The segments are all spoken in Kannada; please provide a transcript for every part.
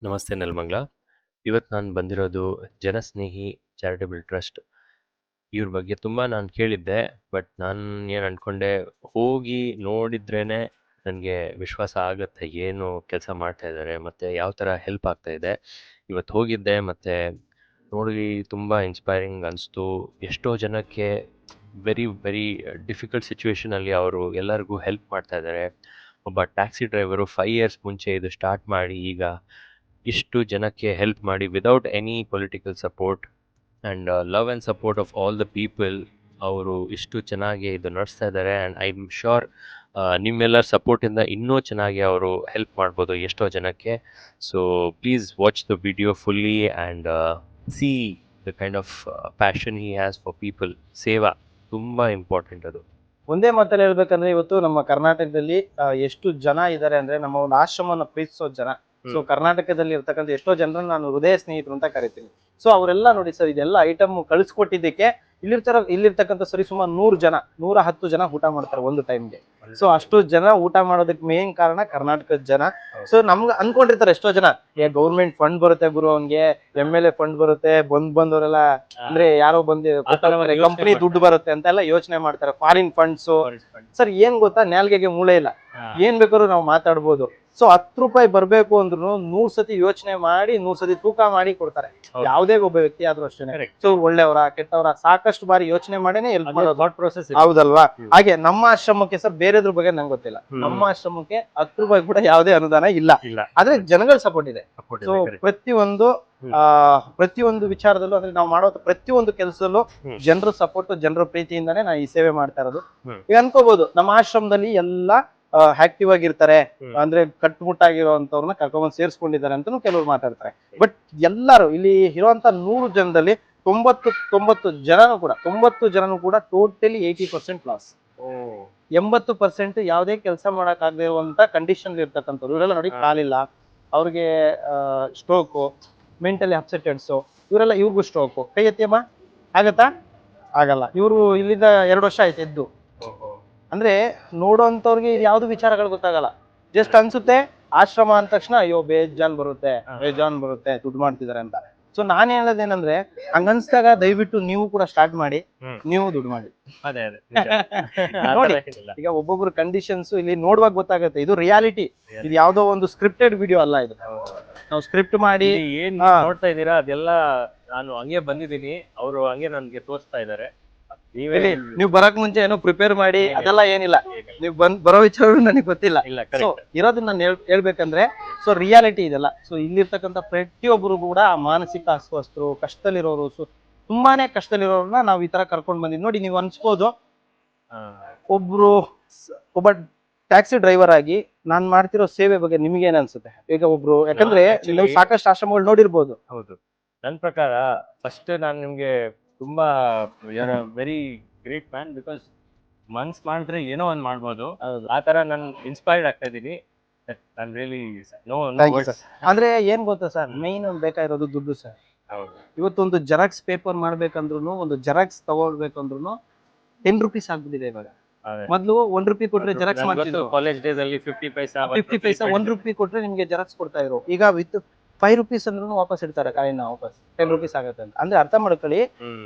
ನಮಸ್ತೆ ನೆಲಮಂಗಲ. ಇವತ್ತು ನಾನು ಬಂದಿರೋದು ಜನಸ್ನೇಹಿ ಚಾರಿಟಬಲ್ ಟ್ರಸ್ಟ್. ಇವ್ರ ಬಗ್ಗೆ ತುಂಬ ನಾನು ಕೇಳಿದ್ದೆ. ಬಟ್ ನಾನು ಏನು ಅಂದ್ಕೊಂಡೆ, ಹೋಗಿ ನೋಡಿದ್ರೇ ನನಗೆ ವಿಶ್ವಾಸ ಆಗುತ್ತೆ ಏನು ಕೆಲಸ ಮಾಡ್ತಾ ಇದ್ದಾರೆ ಮತ್ತು ಯಾವ ಥರ ಹೆಲ್ಪ್ ಆಗ್ತಾ ಇದೆ. ಇವತ್ತು ಹೋಗಿದ್ದೆ ಮತ್ತು ನೋಡಿ ತುಂಬ ಇನ್ಸ್ಪೈರಿಂಗ್ ಅನಿಸ್ತು. ಎಷ್ಟೋ ಜನಕ್ಕೆ ವೆರಿ ವೆರಿ ಡಿಫಿಕಲ್ಟ್ ಸಿಚುವೇಷನಲ್ಲಿ ಅವರು ಎಲ್ಲರಿಗೂ ಹೆಲ್ಪ್ ಮಾಡ್ತಾ ಇದ್ದಾರೆ. ಒಬ್ಬ ಟ್ಯಾಕ್ಸಿ ಡ್ರೈವರು 5 ಇಯರ್ಸ್ ಮುಂಚೆ ಇದು ಸ್ಟಾರ್ಟ್ ಮಾಡಿ ಈಗ ಇಷ್ಟು ಜನಕ್ಕೆ ಹೆಲ್ಪ್ ಮಾಡಿ without any political support and love and support of all the people ಅವರು ಇಷ್ಟು ಚೆನ್ನಾಗಿ ಇದು ನಡೆಸ್ತಾ ಇದ್ದಾರೆ. ಆ್ಯಂಡ್ ಐ ಆಮ್ ಶ್ಯೂರ್ ನಿಮ್ಮೆಲ್ಲರ ಸಪೋರ್ಟಿಂದ ಇನ್ನೂ ಚೆನ್ನಾಗಿ ಅವರು ಹೆಲ್ಪ್ ಮಾಡ್ಬೋದು ಎಷ್ಟೋ ಜನಕ್ಕೆ. So please watch the video fully and C the kind of passion he has for people. ಸೇವಾ ತುಂಬ ಇಂಪಾರ್ಟೆಂಟ್ ಅದು. ಒಂದೇ ಮಾತಲ್ಲಿ ಹೇಳ್ಬೇಕಂದ್ರೆ ಇವತ್ತು ನಮ್ಮ ಕರ್ನಾಟಕದಲ್ಲಿ ಎಷ್ಟು ಜನ ಇದ್ದಾರೆ ಅಂದ್ರೆ ನಮ್ಮ ಒಂದು ಆಶ್ರಮವನ್ನು ಪ್ರೀತಿಸೋ ಜನ. ಸೊ ಕರ್ನಾಟಕದಲ್ಲಿ ಇರ್ತಕ್ಕಂಥ ಎಷ್ಟೋ ಜನರನ್ನ ನಾನು ಹೃದಯ ಸ್ನೇಹಿತರು ಅಂತ ಕರಿತೀನಿ. ಸೊ ಅವರೆಲ್ಲ ನೋಡಿ ಸರ್, ಇದೆಲ್ಲ ಐಟಮ್ ಕಳಿಸ್ಕೊಟ್ಟಿದ್ದಕ್ಕೆ ಇಲ್ಲಿರ್ತಕ್ಕಂಥ ಸರಿ ಸುಮಾರು 100 ಜನ 110 ಜನ ಊಟ ಮಾಡ್ತಾರೆ ಒಂದು ಟೈಮ್ಗೆ. ಸೊ ಅಷ್ಟು ಜನ ಊಟ ಮಾಡೋದಕ್ಕೆ ಮೇನ್ ಕಾರಣ ಕರ್ನಾಟಕದ ಜನ. ಸೊ ನಮ್ಗೆ ಅನ್ಕೊಂಡಿರ್ತಾರೆ ಎಷ್ಟೋ ಜನ, ಗೌರ್ಮೆಂಟ್ ಫಂಡ್ ಬರುತ್ತೆ ಗುರು, ಅವ್ನಿಗೆ MLA ಫಂಡ್ ಬರುತ್ತೆ, ಬಂದವರೆಲ್ಲ ಅಂದ್ರೆ ಯಾರೋ ಕಂಪನಿ ದುಡ್ಡು ಬರುತ್ತೆ ಅಂತ ಎಲ್ಲ ಯೋಚನೆ ಮಾಡ್ತಾರೆ. ಫಾರಿನ್ ಫಂಡ್ಸ್ ಸರ್ ಏನ್ ಗೊತ್ತಾ, ನಾಲ್ಗೆಗೆ ಮೂಳೆ ಇಲ್ಲ, ಏನ್ ಬೇಕಾದ್ರೂ ನಾವು ಮಾತಾಡ್ಬೋದು. ಸೊ 10 ರೂಪಾಯಿ ಬರ್ಬೇಕು ಅಂದ್ರು 100 ಸತಿ ಯೋಚನೆ ಮಾಡಿ 100 ಸತಿ ತೂಕ ಮಾಡಿ ಕೊಡ್ತಾರೆ. ಯಾವುದೇ ಒಬ್ಬ ವ್ಯಕ್ತಿ ಆದ್ರೂ ಅಷ್ಟೇ. ಸೊ ಒಳ್ಳೆಯವರ ಕೆಟ್ಟವರ ಸಾಕಷ್ಟು ಬಾರಿ ಯೋಚನೆ ಮಾಡೇನೆ ಹೆಲ್ಪ್ ಮಾಡೋದು ಥಾಟ್ ಪ್ರೋಸೆಸ್, ಹೌದಲ್ವಾ? ಹಾಗೆ ನಮ್ಮ ಆಶ್ರಮಕ್ಕೆ ಸರ್ ಬೇರೆದ್ರ ಬಗ್ಗೆ ನಂಗೆ ಗೊತ್ತಿಲ್ಲ. ನಮ್ಮ ಆಶ್ರಮಕ್ಕೆ 10 ರೂಪಾಯಿ ಕೂಡ ಯಾವುದೇ ಅನುದಾನ ಇಲ್ಲ, ಆದ್ರೆ ಜನಗಳ ಸಪೋರ್ಟ್ ಇದೆ. ಸೊ ಪ್ರತಿಯೊಂದು ವಿಚಾರದಲ್ಲೂ ಅಂದ್ರೆ ನಾವು ಮಾಡೋ ಪ್ರತಿಯೊಂದು ಕೆಲಸದಲ್ಲೂ ಜನರ ಸಪೋರ್ಟ್, ಜನರ ಪ್ರೀತಿಯಿಂದಾನೇ ನಾವು ಈ ಸೇವೆ ಮಾಡ್ತಾ ಇರೋದು. ಈಗ ಅನ್ಕೋಬಹುದು ನಮ್ಮ ಆಶ್ರಮದಲ್ಲಿ ಎಲ್ಲಾ ಆಕ್ಟಿವ್ ಆಗಿರ್ತಾರೆ, ಅಂದ್ರೆ ಕಟ್ಟುಮುಟ್ಟಾಗಿರುವಂತವ್ರನ್ನ ಕರ್ಕೊಂಡ್ಬಂದು ಸೇರಿಸ್ಕೊಂಡಿದ್ದಾರೆ ಅಂತಾನು ಕೆಲವರು ಮಾತಾಡ್ತಾರೆ. ಬಟ್ ಎಲ್ಲರೂ ಇಲ್ಲಿ ಇರುವಂತ 100 ಜನದಲ್ಲಿ 90 ಜನನು ಕೂಡ ಟೋಟಲಿ 80% ಲಾಸ್. 80% ಯಾವುದೇ ಕೆಲಸ ಮಾಡಕ್ ಆಗದೆ ಇರುವಂತ ಕಂಡೀಷನ್ ಇರ್ತಕ್ಕಂಥವ್ರು ಇವರೆಲ್ಲ ನೋಡಿ. ಕಾಲಿಲ್ಲ ಅವ್ರಿಗೆ, ಸ್ಟ್ರೋಕು, ಮೆಂಟಲಿ ಅಪ್ಸೆಟೆಡ್ಸ್ ಇವರೆಲ್ಲ, ಇವ್ರಿಗೂ ಸ್ಟ್ರೋಕು. ಕೈ ಎತ್ತಿಯಮ್ಮ, ಆಗತ್ತಾ? ಆಗಲ್ಲ. ಇವರು ಇಲ್ಲಿಂದ 2 ವರ್ಷ ಆಯ್ತು ಎದ್ದು. ಅಂದ್ರೆ ನೋಡೋಂಥವ್ರಿಗೆ ಇದು ಯಾವ್ದು ವಿಚಾರಗಳು ಗೊತ್ತಾಗಲ್ಲ. ಜಸ್ಟ್ ಅನ್ಸುತ್ತೆ ಆಶ್ರಮ ಅಂದ ತಕ್ಷಣ ಅಯ್ಯೋ ಬೇಜಾನ್ ಬರುತ್ತೆ ದುಡ್ಡು ಮಾಡ್ತಿದಾರೆ ಅಂತ. ಸೊ ನಾನ್ ಹೇಳೋದೇನಂದ್ರೆ, ಹಂಗನ್ಸ್ದಾಗ ದಯವಿಟ್ಟು ನೀವು ಕೂಡ ಸ್ಟಾರ್ಟ್ ಮಾಡಿ, ನೀವು ದುಡ್ಡು ಮಾಡಿ. ನೋಡಿ, ಈಗ ಒಬ್ಬೊಬ್ರು ಕಂಡೀಷನ್ಸ್ ಇಲ್ಲಿ ನೋಡುವಾಗ ಗೊತ್ತಾಗುತ್ತೆ, ಇದು ರಿಯಾಲಿಟಿ. ಇದು ಯಾವ್ದೋ ಒಂದು ಸ್ಕ್ರಿಪ್ಟೆಡ್ ವಿಡಿಯೋ ಅಲ್ಲ. ಇದು ನಾವು ಸ್ಕ್ರಿಪ್ಟ್ ಮಾಡಿ ಏನ್ ನೋಡ್ತಾ ಇದ್ದೀರಾ ಅದೆಲ್ಲ ನಾನು ಹಂಗೆ ಬಂದಿದ್ದೀನಿ, ಅವರು ಹಂಗೆ ನನ್ಗೆ ತೋರಿಸ್ತಾ ಇದ್ದಾರೆ. ನೀವು ಬರಕ್ ಮುಂಚೆ ಏನೋ ಪ್ರಿಪೇರ್ ಮಾಡಿ ಅದೆಲ್ಲ ಏನಿಲ್ಲ. ನೀವು ಬರೋ ವಿಚಾರ ನನಗೆ ಗೊತ್ತಿಲ್ಲ. ಸೊ ಇರೋದನ್ನ ನಾನು ಹೇಳ್ಬೇಕಂದ್ರೆ, ಸೊ ರಿಯಾಲಿಟಿ ಇದೆಲ್ಲ. ಸೊ ಇಲ್ಲಿರ್ತಕ್ಕಂಥ ಪ್ರತಿಯೊಬ್ಬರು ಕೂಡ ಮಾನಸಿಕ ಅಸ್ವಸ್ಥರು, ಕಷ್ಟದಲ್ಲಿರೋರು, ಸೊ ತುಂಬಾನೇ ಕಷ್ಟದಲ್ಲಿರೋರನ್ನ ನಾವು ಈ ತರ ಕರ್ಕೊಂಡ್ ಬಂದಿದ್ವಿ. ನೋಡಿ, ನೀವು ಅನ್ಸ್ಬೋದು ಒಬ್ಬ ಟ್ಯಾಕ್ಸಿ ಡ್ರೈವರ್ ಆಗಿ ನಾನ್ ಮಾಡ್ತಿರೋ ಸೇವೆ ಬಗ್ಗೆ ನಿಮ್ಗೆ ಏನ್ ಅನ್ಸುತ್ತೆ? ಈಗ ಒಬ್ರು, ಯಾಕಂದ್ರೆ ನೀವು ಸಾಕಷ್ಟು ಆಶ್ರಮಗಳು ನೋಡಿರ್ಬೋದು. ಹೌದು, ನನ್ನ ಪ್ರಕಾರ ಫಸ್ಟ್ ನಾನು ನಿಮ್ಗೆ ತುಂಬಾ ವೆರಿ ಗ್ರೇಟ್ ಮ್ಯಾನ್, ಬಿಕಾಸ್ ಮನ್ಸ್ ಮಾಡಿದ್ರೆ ಏನೋ ಒಂದ್ ಮಾಡ್ಬೋದು. ಆ ತರ ನಾನು ಇನ್ಸ್ಪೈರ್ಡ್ ಆಗ್ತಾ ಇದ್ದೀನಿ. ಅಂದ್ರೆ ಏನ್ ಗೊತ್ತಾ ಸರ್, ಮೈನ್ ಬೇಕಾಗಿರೋದು ದುಡ್ಡು ಸರ್. ಇವತ್ತೊಂದು ಜೆರಾಕ್ಸ್ ಪೇಪರ್ ಮಾಡ್ಬೇಕಂದ್ರು, ಒಂದು ಜೆರಾಕ್ಸ್ ತಗೊಳ್ಬೇಕಂದ್ರು 10 ರೂಪೀಸ್ ಆಗ್ಬಿಟ್ಟಿದೆ ಇವಾಗ. ಮೊದ್ಲು 1 ರೂಪಾಯಿ ಕೊಟ್ರೆ ಜೆರಾಕ್ಸ್ ಮಾಡ್ತಿದ್ರು. ಕಾಲೇಜ್ ಡೇಸ್ ಅಲ್ಲಿ 50 ಪೈಸಾ 1 ರೂಪಾಯಿ ಕೊಟ್ರೆ ನಿಮ್ಗೆ ಜೆರಾಕ್ಸ್ ಕೊಡ್ತಾ ಇದ್ರು. ಈಗ ವಿತ್ 5 ರೂಪೀಸ್ ಅಂದ್ರೂ ವಾಪಸ್ ಇಡ್ತಾರೆ ಕಾಯಿನ, ವಾಪಸ್ 10 ರೂಪೀಸ್ ಆಗುತ್ತೆ ಅಂತ. ಅಂದ್ರೆ ಅರ್ಥ ಮಾಡ್ಕೊಳ್ಳಿ,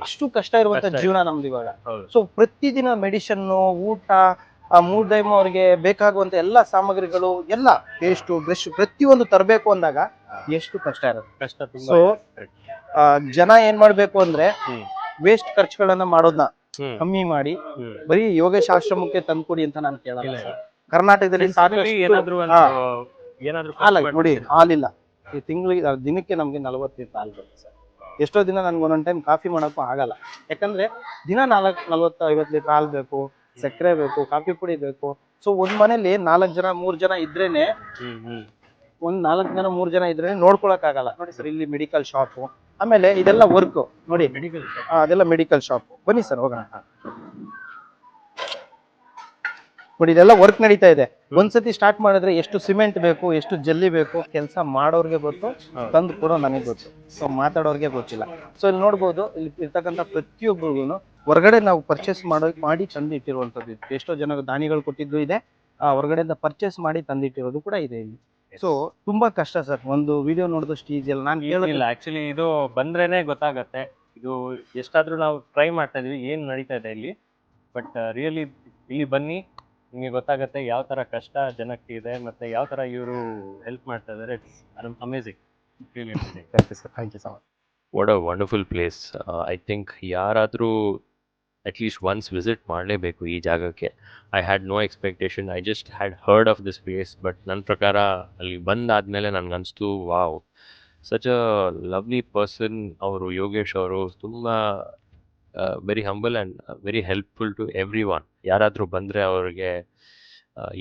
ಅಷ್ಟು ಕಷ್ಟ ಇರುವಂತ ಜೀವನ ನಮ್ದು ಇವಾಗ. ಸೊ ಪ್ರತಿದಿನ ಮೆಡಿಸಿನ್, ಊಟ, 3 ಟೈಮ್ ಅವ್ರಿಗೆ ಬೇಕಾಗುವಂತ ಎಲ್ಲಾ ಸಾಮಗ್ರಿಗಳು, ಎಲ್ಲ ಪೇಸ್ಟ್, ಬ್ರಷ್ ಪ್ರತಿಯೊಂದು ತರಬೇಕು ಅಂದಾಗ ಎಷ್ಟು ಕಷ್ಟ ಇರುತ್ತೆ. ಸೊ ಜನ ಏನ್ ಮಾಡ್ಬೇಕು ಅಂದ್ರೆ, ವೇಸ್ಟ್ ಖರ್ಚುಗಳನ್ನ ಮಾಡೋದನ್ನ ಕಮ್ಮಿ ಮಾಡಿ ಬರೀ ಯೋಗೇಶ್ ಆಶ್ರಮಕ್ಕೆ ತಂದ್ಕೊಡಿ ಅಂತ ನಾನು ಕೇಳಲ್ಲ. ಕರ್ನಾಟಕದಲ್ಲಿ ನೋಡಿ, ಹಾಲಿಲ್ಲ. ಈ ತಿಂಗಳಿಗೆ ದಿನಕ್ಕೆ ನಮ್ಗೆ 40 ಲೀಟರ್ ಹಾಲು ಬರುತ್ತೆ ಸರ್. ಎಷ್ಟೋ ದಿನ ನನ್ಗೆ ಒಂದೊಂದು ಟೈಮ್ ಕಾಫಿ ಮಾಡೋಕ್ಕೂ ಆಗಲ್ಲ. ಯಾಕಂದ್ರೆ ದಿನ 40-50 ಲೀಟರ್ ಹಾಲು ಬೇಕು, ಸಕ್ಕರೆ ಬೇಕು, ಕಾಫಿ ಪುಡಿ ಬೇಕು. ಸೊ ಒಂದ್ ಮನೇಲಿ 4 ಜನ 3 ಜನ ಇದ್ರೇನೆ, ನೋಡ್ಕೊಳಕ್ ಆಗಲ್ಲ. ನೋಡಿ ಸರ್, ಇಲ್ಲಿ ಮೆಡಿಕಲ್ ಶಾಪ್, ಆಮೇಲೆ ಇದೆಲ್ಲ ವರ್ಕ್ ನೋಡಿ, ಅದೆಲ್ಲ ಮೆಡಿಕಲ್ ಶಾಪ್. ಬನ್ನಿ ಸರ್ ಹೋಗೋಣ. ನೋಡಿ, ಇದೆಲ್ಲ ವರ್ಕ್ ನಡೀತಾ ಇದೆ. ಒಂದ್ಸತಿ ಸ್ಟಾರ್ಟ್ ಮಾಡಿದ್ರೆ ಎಷ್ಟು ಸಿಮೆಂಟ್ ಬೇಕು, ಎಷ್ಟು ಜಲ್ಲಿ ಬೇಕು, ಕೆಲಸ ಮಾಡೋರ್ಗೆ ಗೊತ್ತು, ತಂದು ಕೊಡೋ ನನಗೆ ಗೊತ್ತು. ಸೊ ಮಾತಾಡೋರ್ಗೆ ಗೊತ್ತಿಲ್ಲ. ಸೊ ಇಲ್ಲಿ ನೋಡ್ಬೋದು, ಇಲ್ಲಿ ಇರ್ತಕ್ಕಂಥ ಪ್ರತಿಯೊಬ್ಬರಿಗೂ ಹೊರಗಡೆ ನಾವು ಪರ್ಚೇಸ್ ಮಾಡಿ ತಂದಿಟ್ಟಿರುವಂಥದ್ದು. ಎಷ್ಟೋ ಜನ ದಾನಿಗಳು ಕೊಟ್ಟಿದ್ದು ಇದೆ, ಹೊರಗಡೆಯಿಂದ ಪರ್ಚೇಸ್ ಮಾಡಿ ತಂದಿಟ್ಟಿರೋದು ಕೂಡ ಇದೆ ಇಲ್ಲಿ. ಸೊ ತುಂಬಾ ಕಷ್ಟ ಸರ್, ಒಂದು ವಿಡಿಯೋ ನೋಡಿದಷ್ಟು ಈಸಿ ಅಲ್ಲ. ನಾನು ಇಲ್ಲ ಆಕ್ಚುಲಿ ಇದು ಬಂದ್ರೇನೆ ಗೊತ್ತಾಗತ್ತೆ. ಇದು ಎಷ್ಟಾದ್ರೂ ನಾವು ಟ್ರೈ ಮಾಡ್ತಾ ಇದೀವಿ ಏನ್ ನಡೀತಾ ಇದೆ ಇಲ್ಲಿ, ಬಟ್ ರಿಯಲಿ ಇಲ್ಲಿ ಬನ್ನಿ ನಿಮಗೆ ಗೊತ್ತಾಗತ್ತೆ ಯಾವ ತರ ಕಷ್ಟ ಜನಕ್ಕೆ ಇದೆ ಮತ್ತೆ ಯಾವ ತರ ಇವರು ಹೆಲ್ಪ್ ಮಾಡ್ತಾ ಇದ್ದಾರೆ. It's amazing, really amazing. Thank you sir, thank you so much. What a wonderful place. I think ಯಾರಾದರೂ ಅಟ್ಲೀಸ್ಟ್ ಒನ್ಸ್ ವಿಸಿಟ್ ಮಾಡಲೇಬೇಕು ಈ ಜಾಗಕ್ಕೆ. I had no expectation, I just had heard of this place. But ನನ್ನ ಪ್ರಕಾರ ಅಲ್ಲಿ ಬಂದಾದಮೇಲೆ ನನಗನ್ನಿಸ್ತು wow, such a lovely person ಅವರು ಯೋಗೇಶ್ ಅವರು. ತುಂಬ very humble and very helpful to everyone. ಯಾರಾದರೂ ಬಂದರೆ ಅವ್ರಿಗೆ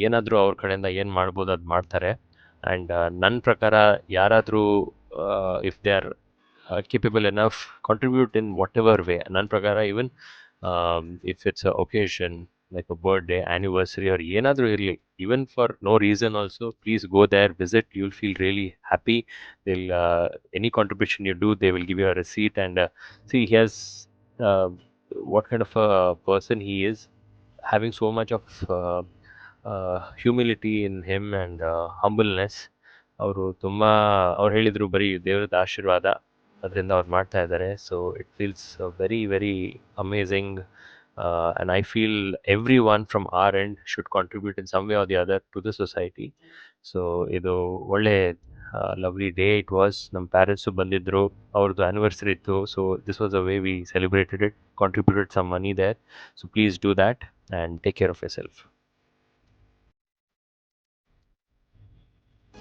ಏನಾದರೂ ಅವ್ರ ಕಡೆಯಿಂದ ಏನು ಮಾಡ್ಬೋದು ಅದು ಮಾಡ್ತಾರೆ. ಆ್ಯಂಡ್ ನನ್ನ ಪ್ರಕಾರ ಯಾರಾದರೂ if they are capable enough, contribute in whatever way. ನನ್ನ ಪ್ರಕಾರ even if it's a occasion like a birthday, anniversary or ಏನಾದರೂ ಇರಲಿ, even for no reason also, please go there, visit. You'll feel really happy. They'll any contribution you do, they will give you a receipt. And see, he has uh, what kind of a person he is, having so much of humility in him and humbleness. ಅವರು ತುಂಬ, ಅವ್ರು ಹೇಳಿದರು ಬರೀ ದೇವ್ರದ ಆಶೀರ್ವಾದ ಅದರಿಂದ ಅವ್ರು ಮಾಡ್ತಾ ಇದ್ದಾರೆ. So it feels very very amazing. And I feel every one from our end should contribute in some way or the other to the society. So ಇದು ಒಳ್ಳೆ ಲವ್ಲಿ ಡೇ ಇಟ್ ವಾಸ್. ನಮ್ಮ ಪ್ಯಾರೆಂಟ್ಸು ಬಂದಿದ್ದರು, ಅವ್ರದ್ದು ಆ್ಯನಿವರ್ಸರಿ ಇತ್ತು. So this was a way we celebrated it, contributed some money there. So please do that and take care of your self.